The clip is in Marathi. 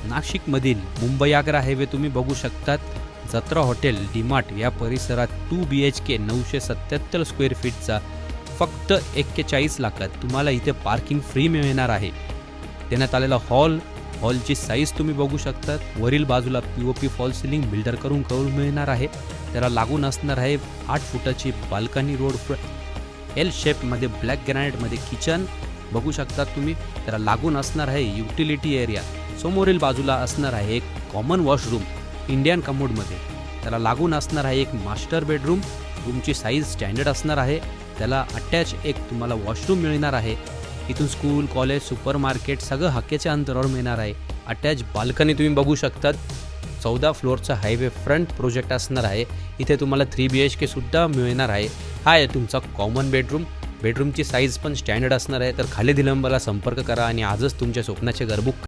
नाशिकमधील मुंबई आग्रा हायवे तुम्ही बघू शकतात. जत्रा हॉटेल डीमार्ट या परिसरात 2 BHK 977 स्क्वेअर फीटचा फक्त 41 लाखात तुम्हाला इथे पार्किंग फ्री मिळणार आहे. देण्यात आलेला हॉलची साईज तुम्ही बघू शकतात. वरील बाजूला POP फॉल सिलिंग बिल्डर करून मिळणार आहे. त्याला लागून असणार आहे 8 फुटाची बाल्कनी रोड एल शेपमध्ये ब्लॅक ग्रॅनाइटमध्ये किचन बघू शकतात तुम्ही. त्याला लागून असणार आहे युटिलिटी एरिया. समोरील बाजूला असणार आहे एक कॉमन वॉशरूम इंडियन कमोडमध्ये. त्याला लागून असणार आहे एक मास्टर बेडरूम. रूमची साईज स्टँडर्ड असणार आहे. त्याला अटॅच एक तुम्हाला वॉशरूम मिळणार आहे. इथून स्कूल कॉलेज सुपर मार्केट सगळं हक्याच्या अंतरावर मिळणार आहे. अटॅच बाल्कनी तुम्ही बघू शकतात. 14 फ्लोअरचा हायवे फ्रंट प्रोजेक्ट असणार आहे. इथे तुम्हाला 3 BHK सुद्धा मिळणार आहे. हा आहे तुमचा कॉमन बेडरूमची साईज पण स्टँडर्ड असणार आहे. तर खाली दिल्या नंबरला संपर्क करा आणि आजच तुमच्या स्वप्नाचे घर बुक